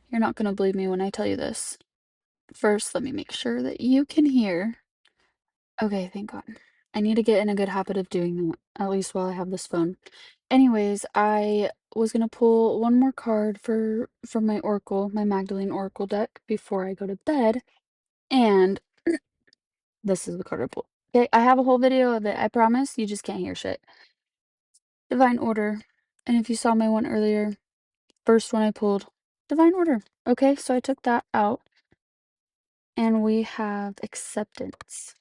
You're not gonna believe me when I tell you this. First, let me make sure that you can hear. Okay, thank God. I need to get in a good habit of doing that, at least while I have this phone. Anyways, I was gonna pull one more card for my Oracle, my Magdalene Oracle deck before I go to bed, and this is the card I pulled. Okay, I have a whole video of it, I promise, you just can't hear shit. Divine Order. And if you saw my one earlier, first one I pulled, Divine Order. Okay, so I took that out, and we have Acceptance.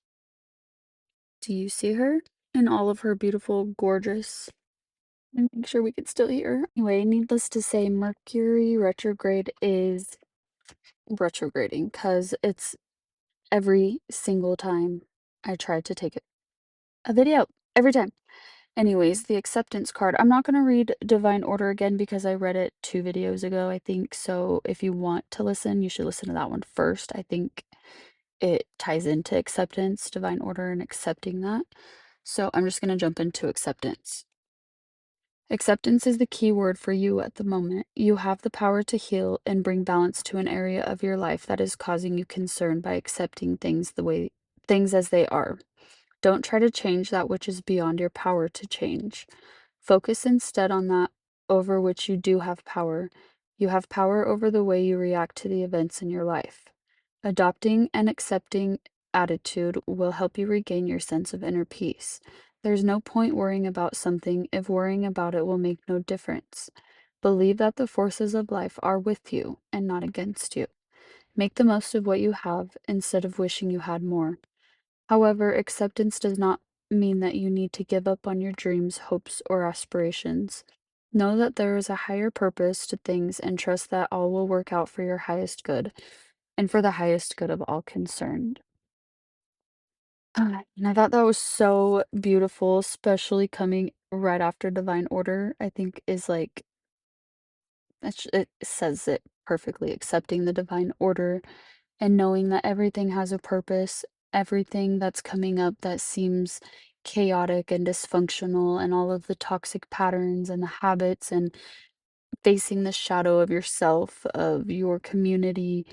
Do you see her in all of her beautiful, gorgeous? And make sure we can still hear her. Anyway, needless to say, Mercury retrograde is retrograding because it's every single time I try to take a video. Every time. Anyways, the acceptance card. I'm not going to read Divine Order again because I read it 2 videos ago, I think. So if you want to listen, you should listen to that one first. I think it ties into acceptance, Divine Order, and accepting that. So I'm just going to jump into acceptance. Acceptance is the key word for you at the moment. You have the power to heal and bring balance to an area of your life that is causing you concern by accepting things as they are. Don't try to change that which is beyond your power to change. Focus instead on that over which you do have power. You have power over the way you react to the events in your life. Adopting an accepting attitude will help you regain your sense of inner peace. There's no point worrying about something if worrying about it will make no difference. Believe that the forces of life are with you and not against you. Make the most of what you have instead of wishing you had more. However, acceptance does not mean that you need to give up on your dreams, hopes, or aspirations. Know that there is a higher purpose to things and trust that all will work out for your highest good and for the highest good of all concerned. And I thought that was so beautiful, especially coming right after Divine Order. I think is like it says it perfectly, accepting the divine order and knowing that everything has a purpose, everything that's coming up that seems chaotic and dysfunctional, and all of the toxic patterns and the habits, and facing the shadow of yourself, of your community,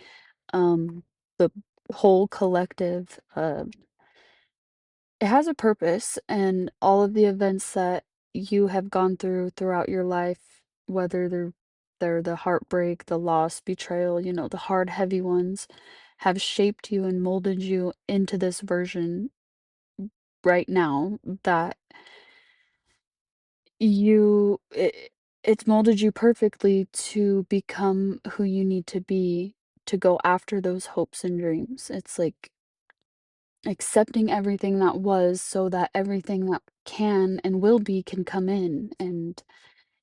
the whole collective. It has a purpose, and all of the events that you have gone through throughout your life, whether they're the heartbreak, the loss, betrayal, the hard, heavy ones, have shaped you and molded you into this version right now that you it's molded you perfectly to become who you need to be to go after those hopes and dreams. It's like accepting everything that was so that everything that can and will be can come in and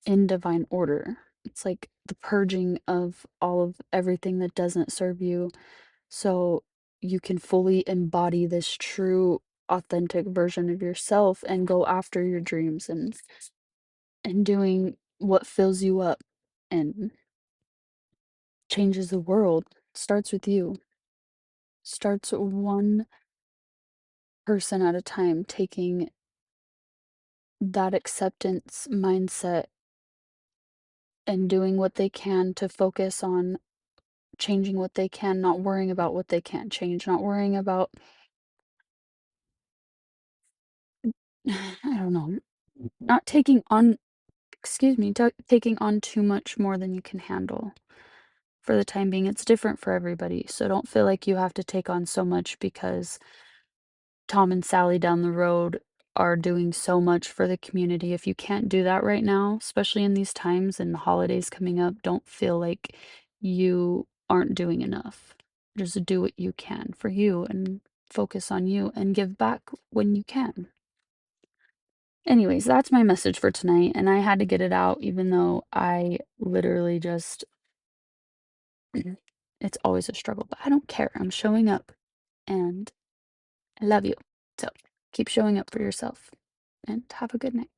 in divine order. It's like the purging of all of everything that doesn't serve you so you can fully embody this true authentic version of yourself and go after your dreams and doing what fills you up and changes the world. Starts with you. Starts one person at a time, taking that acceptance mindset and doing what they can to focus on changing what they can, not worrying about what they can't change, not worrying about I don't know, not taking on excuse me, taking on too much more than you can handle. For the time being, it's different for everybody, so don't feel like you have to take on so much because Tom and Sally down the road are doing so much for the community. If you can't do that right now, especially in these times and the holidays coming up, don't feel like you aren't doing enough. Just do what you can for you and focus on you and give back when you can. Anyways, that's my message for tonight, and I had to get it out even though I literally just it's always a struggle, but I don't care. I'm showing up and I love you. So keep showing up for yourself and have a good night.